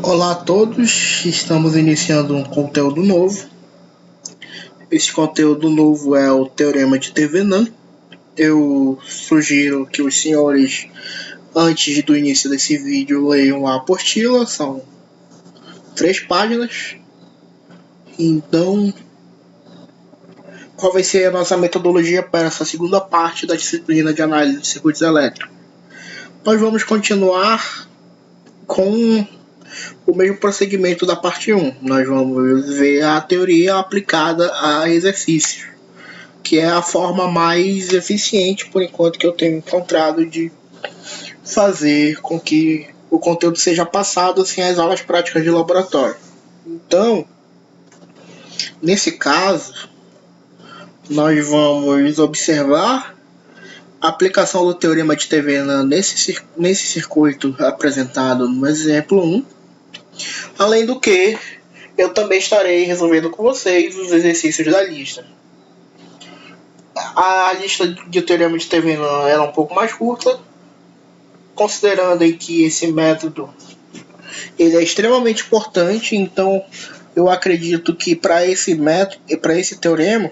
Olá a todos, estamos iniciando um conteúdo novo. Esse conteúdo novo é o Teorema de Thevenin. Eu sugiro que os senhores, antes do início desse vídeo, leiam a apostila, são 3 páginas. Então, qual vai ser a nossa metodologia para essa segunda parte da disciplina de análise de circuitos elétricos? Nós vamos continuar com o mesmo prosseguimento da parte 1. Nós vamos ver a teoria aplicada a exercícios, que é a forma mais eficiente, por enquanto, que eu tenho encontrado de fazer com que o conteúdo seja passado sem as aulas práticas de laboratório. Então, nesse caso, nós vamos observar a aplicação do teorema de Thevenin nesse circuito apresentado no exemplo 1. Além do que, eu também estarei resolvendo com vocês os exercícios da lista. A lista de teorema de Thevenin era um pouco mais curta, considerando que esse método ele é extremamente importante. Então eu acredito que para esse método e para esse teorema,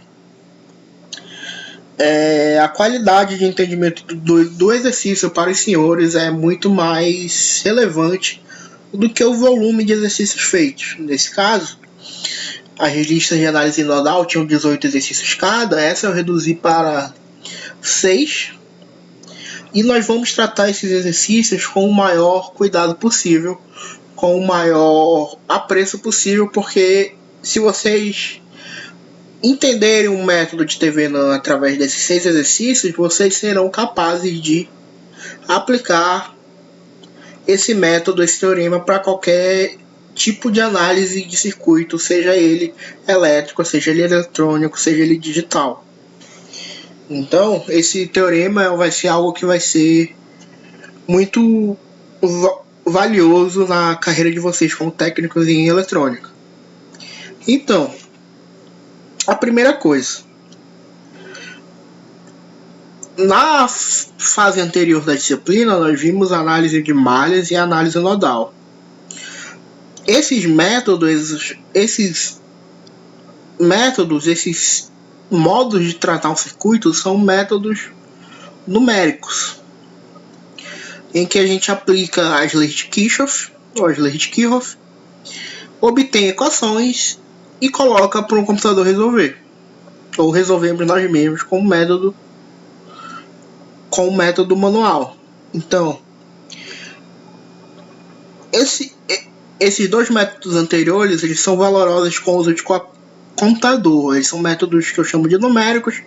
a qualidade de entendimento do exercício para os senhores é muito mais relevante do que o volume de exercícios feitos. Nesse caso, as listas de análise nodal tinham 18 exercícios cada, essa eu reduzi para 6. E nós vamos tratar esses exercícios com o maior cuidado possível, com o maior apreço possível, porque se vocês entenderem o método de Thevenin através desses 6 exercícios, vocês serão capazes de aplicar esse método, esse teorema, para qualquer tipo de análise de circuito, seja ele elétrico, seja ele eletrônico, seja ele digital. Então, esse teorema vai ser algo que vai ser muito valioso na carreira de vocês como técnicos em eletrônica. Então, a primeira coisa, na fase anterior da disciplina, nós vimos análise de malhas e análise nodal. Esses métodos, esses modos de tratar um circuito são métodos numéricos, em que a gente aplica as leis de Kirchhoff, ou as leis de Kirchhoff, obtém equações e coloca para um computador resolver, ou resolvemos nós mesmos com o método manual. Então, esses dois métodos anteriores, eles são valorosos com o uso de computador. Eles são métodos que eu chamo de numéricos,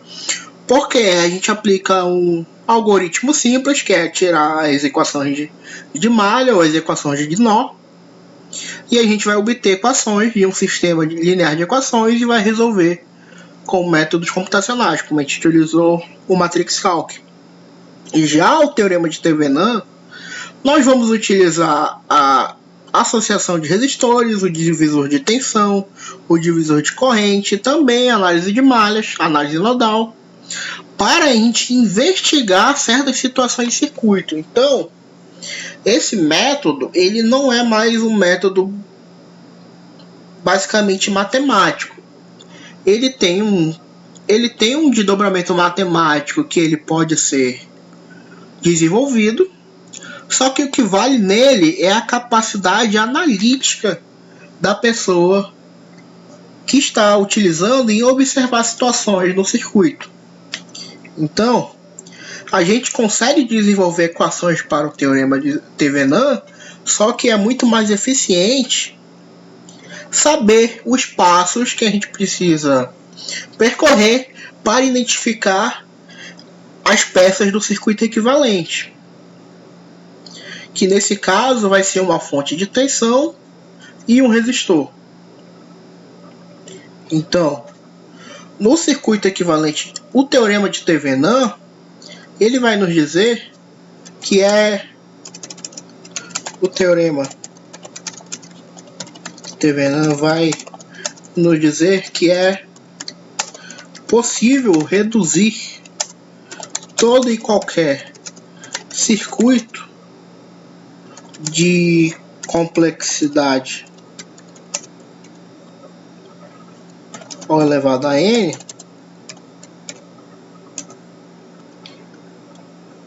porque a gente aplica um algoritmo simples, que é tirar as equações de malha ou as equações de nó, e a gente vai obter equações de um sistema linear de equações e vai resolver com métodos computacionais, como a gente utilizou o Matrix Calc. E já o teorema de Thevenin, nós vamos utilizar a associação de resistores, o divisor de tensão, o divisor de corrente, também análise de malhas, análise nodal, para a gente investigar certas situações de circuito. Então, esse método, ele não é mais um método basicamente matemático. Ele tem um desdobramento matemático que ele pode ser desenvolvido, só que o que vale nele é a capacidade analítica da pessoa que está utilizando em observar situações no circuito. Então, a gente consegue desenvolver equações para o teorema de Thevenin, só que é muito mais eficiente saber os passos que a gente precisa percorrer para identificar as peças do circuito equivalente, que nesse caso vai ser uma fonte de tensão e um resistor. Então, no circuito equivalente, o teorema de Thevenin, ele vai nos dizer que o teorema de Thevenin vai nos dizer que é possível reduzir todo e qualquer circuito de complexidade ao elevado a n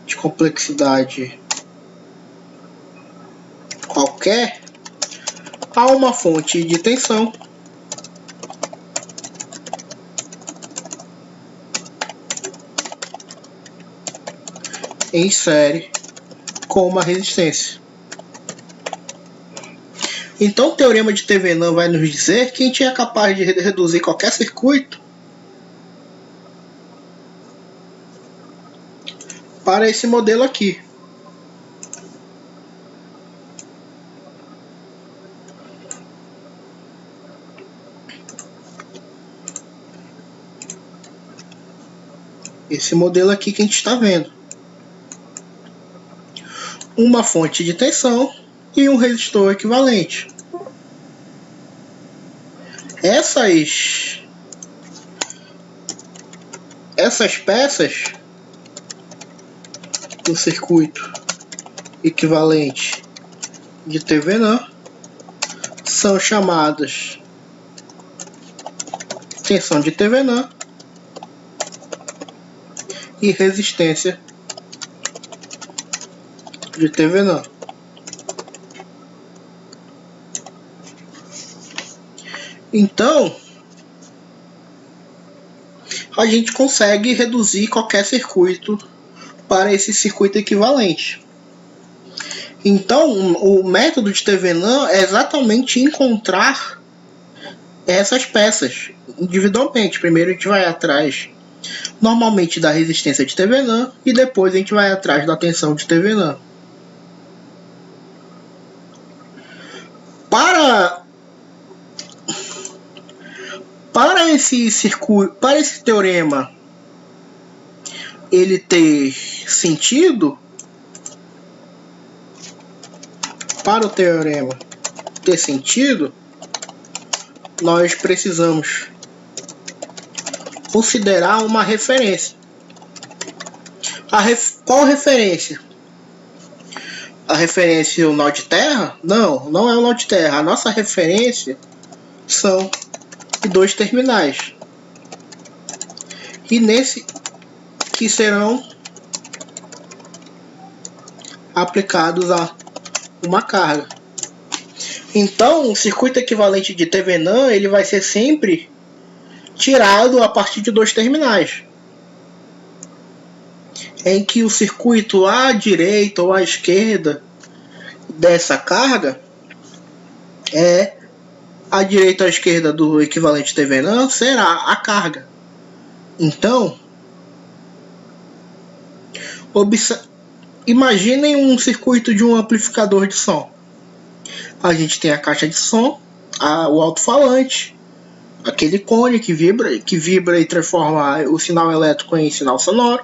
de complexidade qualquer a uma fonte de tensão em série com uma resistência. Então o teorema de Thevenin vai nos dizer que a gente é capaz de reduzir qualquer circuito para esse modelo aqui. Esse modelo aqui que a gente está vendo. Uma fonte de tensão e um resistor equivalente. Essas peças do circuito equivalente de Thevenin são chamadas tensão de Thevenin e resistência de Thevenin. Então, a gente consegue reduzir qualquer circuito para esse circuito equivalente. Então, o método de Thevenin é exatamente encontrar essas peças individualmente. Primeiro a gente vai atrás normalmente da resistência de Thevenin e depois a gente vai atrás da tensão de Thevenin. Para esse circuito, para esse teorema ele ter sentido, para o teorema ter sentido, nós precisamos considerar uma referência. Qual referência? A referência é o nó de terra? Não, não é o nó de terra. A nossa referência são dois terminais. E nesse que serão aplicados a uma carga. Então, o circuito equivalente de Thevenin ele vai ser sempre tirado a partir de dois terminais, em que o circuito à direita ou à esquerda dessa carga é a direita ou a esquerda do equivalente Thevenin será a carga. Então, imaginem um circuito de um amplificador de som. A gente tem a caixa de som, o alto-falante, aquele cone que vibra e transforma o sinal elétrico em sinal sonoro,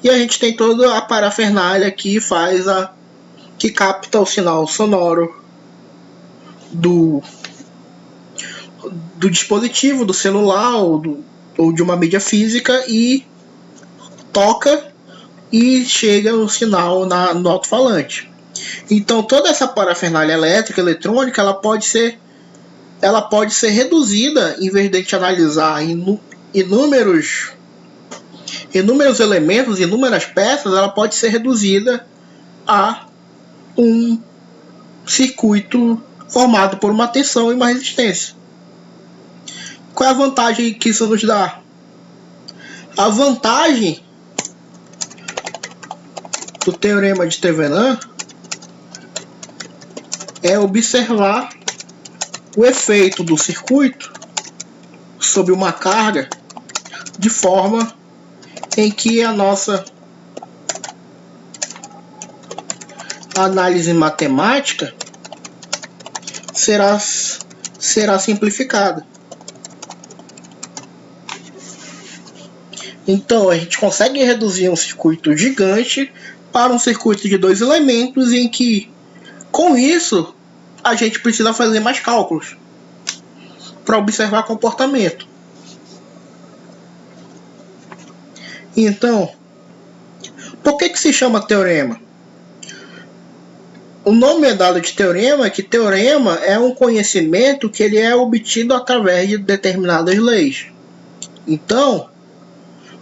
e a gente tem toda a parafernália que capta o sinal sonoro do dispositivo, do celular ou de uma mídia física e toca e chega o sinal no alto-falante. Então toda essa parafernália elétrica, eletrônica, ela pode ser reduzida, em vez de a gente analisar inúmeros elementos, inúmeras peças, ela pode ser reduzida a um circuito formado por uma tensão e uma resistência. Qual é a vantagem que isso nos dá? A vantagem do teorema de Thevenin é observar o efeito do circuito sobre uma carga de forma em que a nossa análise matemática será simplificada. Então a gente consegue reduzir um circuito gigante para um circuito de dois elementos, em que com isso a gente precisa fazer mais cálculos para observar comportamento. Então, por que se chama teorema? O nome é dado de teorema, que teorema é um conhecimento que ele é obtido através de determinadas leis. Então,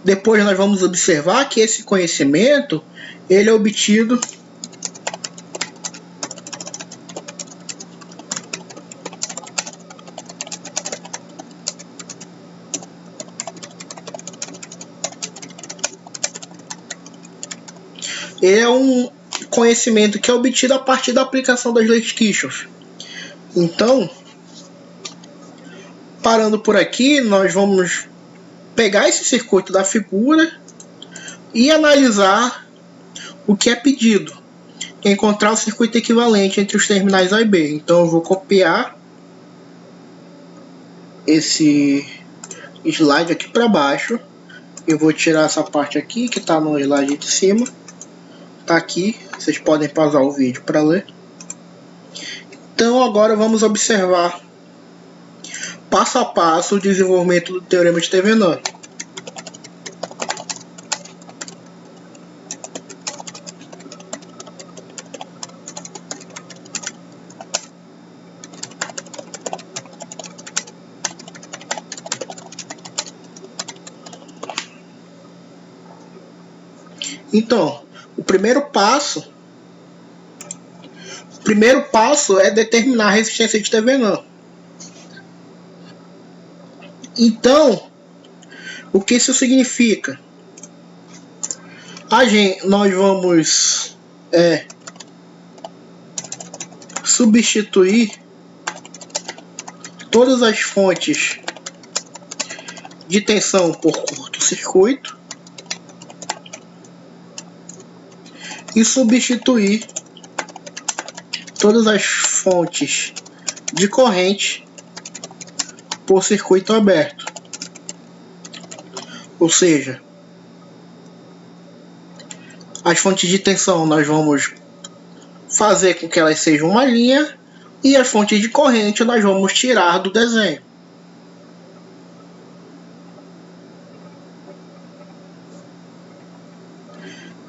depois nós vamos observar que esse conhecimento ele é obtido é um conhecimento que é obtido a partir da aplicação das leis Kirchhoff. Então, parando por aqui, nós vamos pegar esse circuito da figura e analisar o que é pedido. Encontrar o circuito equivalente entre os terminais A e B. Então eu vou copiar esse slide aqui para baixo. Eu vou tirar essa parte aqui que está no slide de cima. Está aqui, vocês podem pausar o vídeo para ler. Então agora vamos observar passo a passo o desenvolvimento do teorema de Thevenin. Então, o primeiro passo é determinar a resistência de Thevenin. Então, o que isso significa? Nós vamos substituir todas as fontes de tensão por curto-circuito e substituir todas as fontes de corrente por circuito aberto. Ou seja, as fontes de tensão nós vamos fazer com que elas sejam uma linha e as fontes de corrente nós vamos tirar do desenho.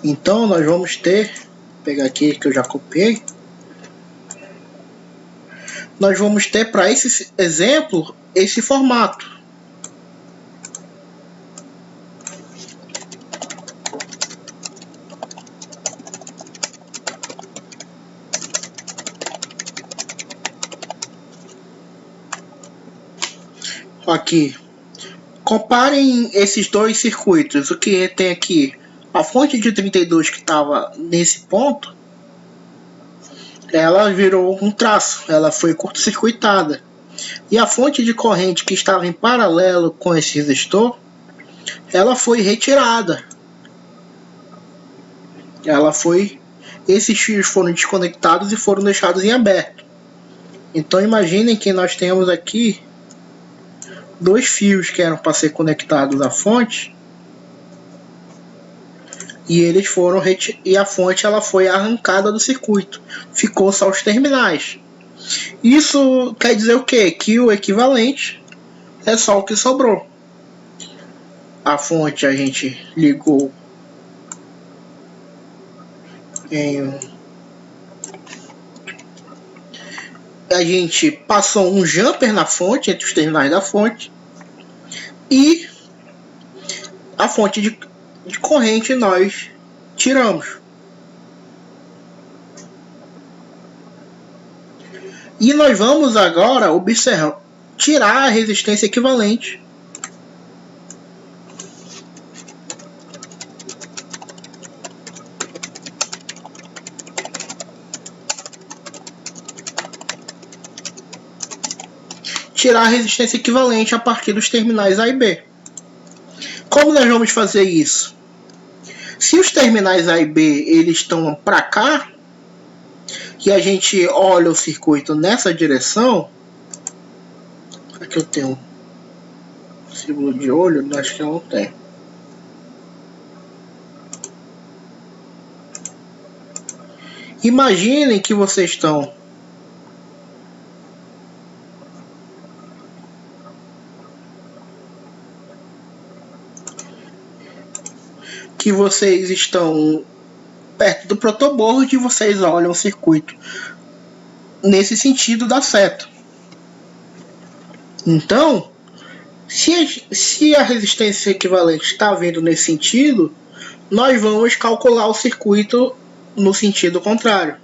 Então nós vamos ter, vou pegar aqui que eu já copiei, nós vamos ter para esse exemplo esse formato. Aqui, comparem esses dois circuitos. O que tem aqui, a fonte de 32 que estava nesse ponto, ela virou um traço, ela foi curto-circuitada. E a fonte de corrente que estava em paralelo com esse resistor, ela foi retirada. Esses fios foram desconectados e foram deixados em aberto. Então imaginem que nós temos aqui dois fios que eram para ser conectados à fonte e eles foram e a fonte ela foi arrancada do circuito, ficou só os terminais. Isso quer dizer o quê? Que o equivalente é só o que sobrou. A fonte a gente ligou a gente passou um jumper na fonte, entre os terminais da fonte, e a fonte de corrente nós tiramos. E nós vamos agora observar, tirar a resistência equivalente. Tirar a resistência equivalente a partir dos terminais A e B. Como nós vamos fazer isso? Se os terminais A e B eles estão para cá, e a gente olha o circuito nessa direção, aqui eu tenho um símbolo de olho, acho que eu não tenho. Imaginem que vocês estão perto do protoboard, vocês olham o circuito nesse sentido da seta. Então, se a resistência equivalente está vindo nesse sentido, nós vamos calcular o circuito no sentido contrário.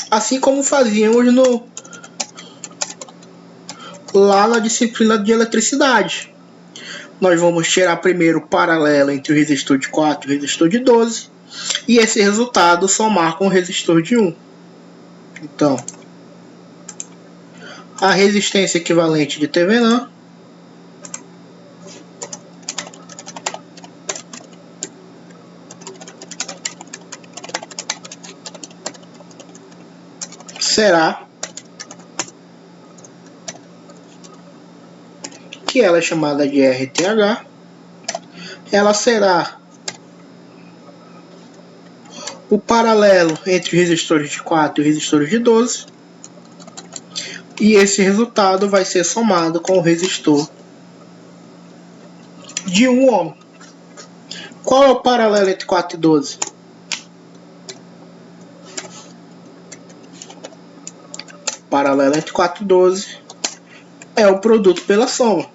Assim como fazíamos lá na disciplina de eletricidade. Nós vamos tirar primeiro o paralelo entre o resistor de 4 e o resistor de 12, e esse resultado somar com o resistor de 1. Então, a resistência equivalente de Thevenin será, que ela é chamada de RTH, ela será o paralelo entre os resistores de 4 e os resistores de 12, e esse resultado vai ser somado com o resistor de 1 ohm. Qual é o paralelo entre 4 e 12? O paralelo entre 4 e 12 é o produto pela soma.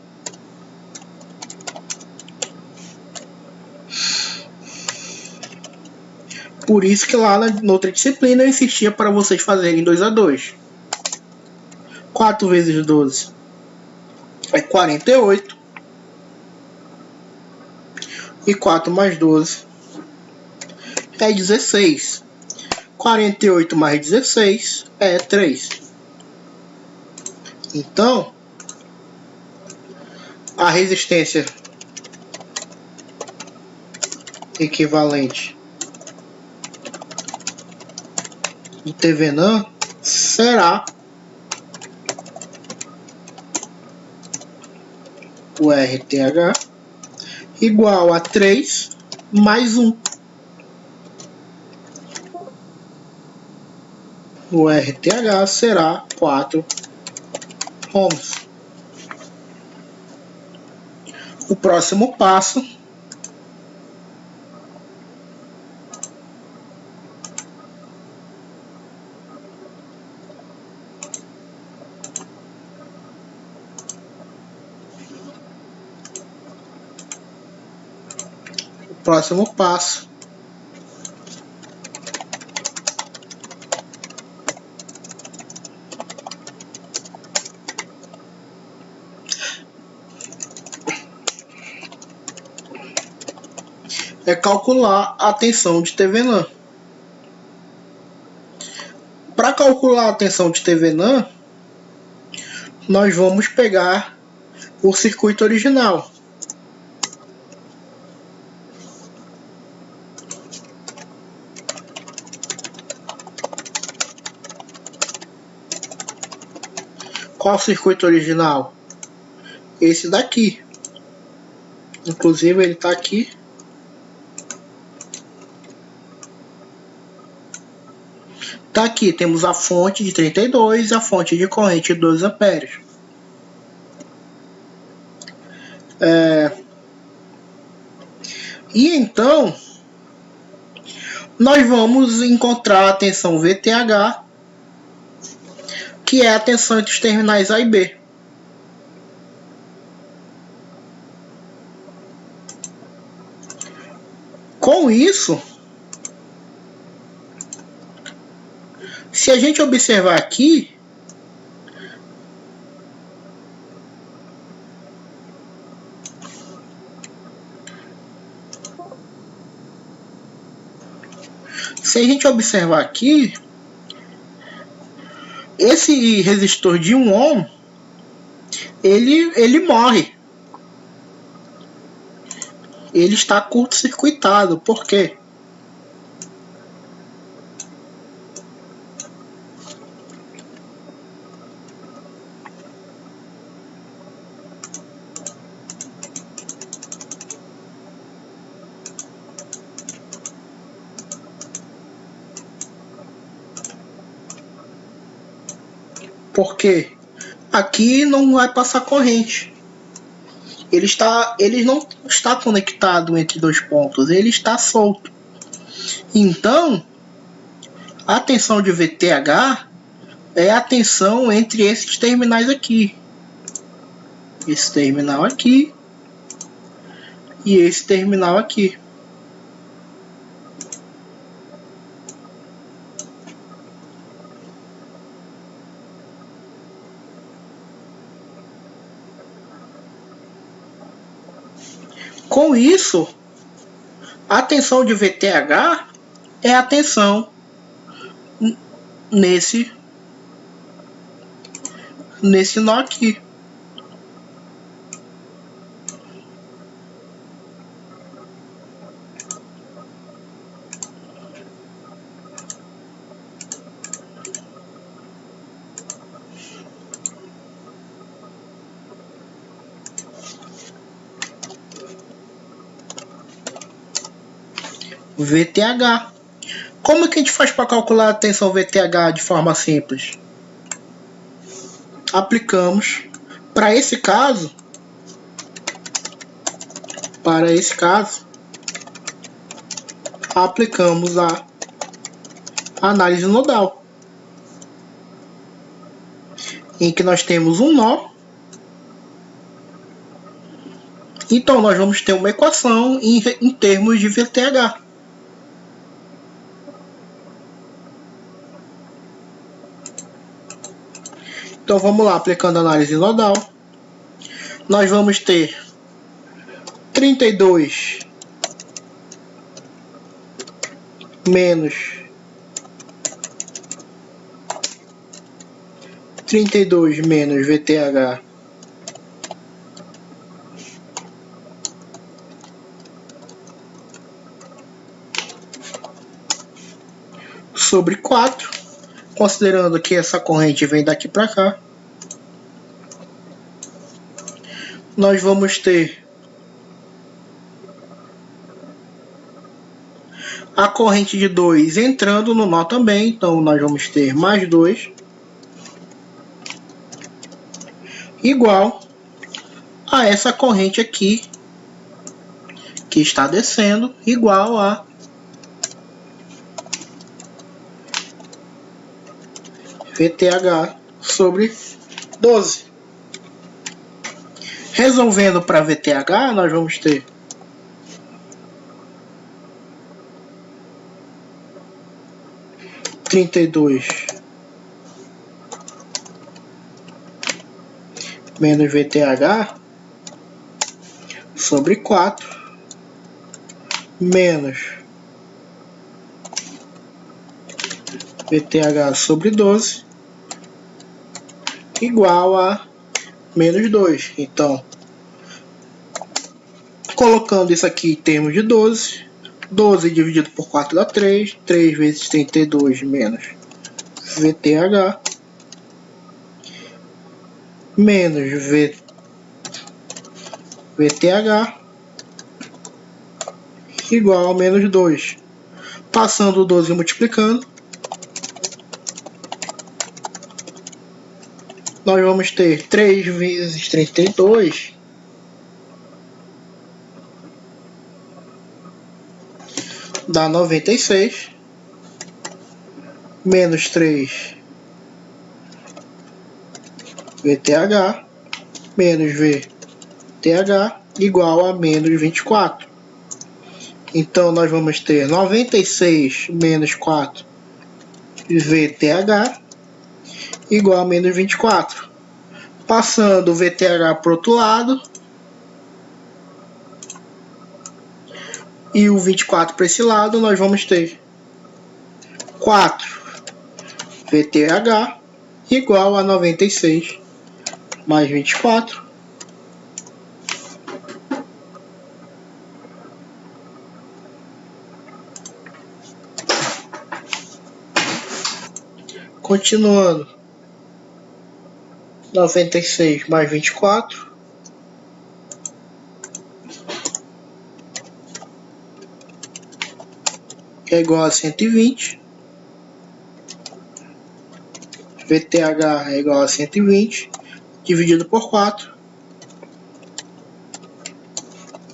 Por isso que lá na outra disciplina eu insistia para vocês fazerem 2 a 2. 4 vezes 12 é 48. E 4 mais 12 é 16. 48 mais 16 é 3. Então, a resistência equivalente de Thevenin será o RTH igual a 3 mais 1. O RTH será 4 ohms. O próximo passo é calcular a tensão de Thevenin. Para calcular a tensão de Thevenin, nós vamos pegar o circuito original. Qual o circuito original? Esse daqui. Inclusive ele está aqui. Tá aqui, temos a fonte de 32 e a fonte de corrente de 12 amperes. E então, nós vamos encontrar a tensão VTH, que é a tensão entre os terminais A e B. Com isso, se a gente observar aqui, esse resistor de 1 ohm, ele morre. Ele está curto-circuitado. Por quê? Porque aqui não vai passar corrente. ele não está conectado entre dois pontos, ele está solto. Então, a tensão de VTH é a tensão entre esses terminais aqui. Esse terminal aqui e esse terminal aqui. Com isso, a tensão de VTH é a tensão nesse nó aqui. VTH. Como que a gente faz para calcular a tensão VTH de forma simples? Aplicamos para esse caso, aplicamos a análise nodal, em que nós temos um nó. Então nós vamos ter uma equação em termos de VTH. Então vamos lá, aplicando a análise nodal. Nós vamos ter 32 menos 32 menos VTH sobre 4, considerando que essa corrente vem daqui para cá. Nós vamos ter a corrente de 2 entrando no nó também, então nós vamos ter mais 2 igual a essa corrente aqui que está descendo, igual a VTH sobre 12. Resolvendo para VTH, nós vamos ter menos VTH sobre 4 menos VTH sobre 12 igual a menos 2. Então, colocando isso aqui em termos de 12, 12 dividido por 4 dá 3, 3 vezes 32 menos VTH menos VTH igual a menos 2. Passando o 12 e multiplicando, nós vamos ter 3 vezes 32 dá 96 menos 3 VTH menos VTH igual a menos 24. Então nós vamos ter 96 menos 4 VTH igual a menos 24. Passando o VTH para o outro lado e o 24 para esse lado, nós vamos ter 4 VTH igual a 96 mais 24. Continuando, 96 mais 24 é igual a 120. VTH é igual a 120 dividido por 4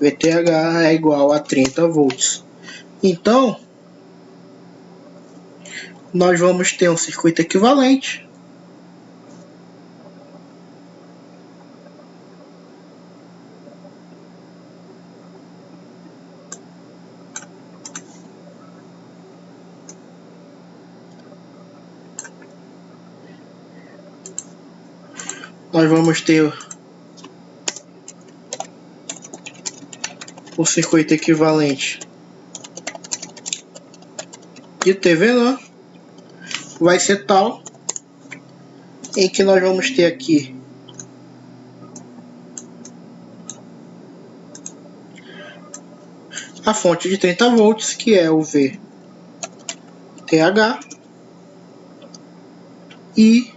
VTH é igual a 30 volts. Então, nós vamos ter um circuito equivalente. Nós vamos ter o circuito equivalente de TVNAND. Vai ser tal em que nós vamos ter aqui a fonte de 30 volts, que é o VTH, e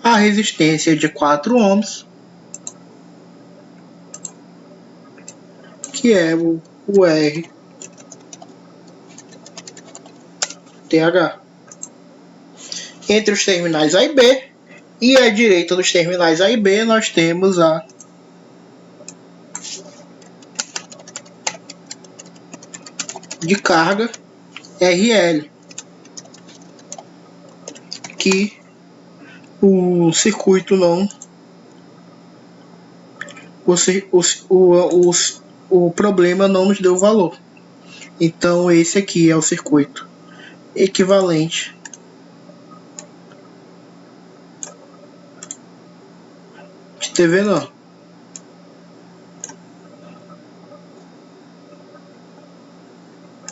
a resistência de 4 ohms, que é o RTH. Entre os terminais A e B, e à direita dos terminais A e B, nós temos a de carga RL, que o circuito não, o problema não nos deu valor. Então esse aqui é o circuito equivalente de TVNAND.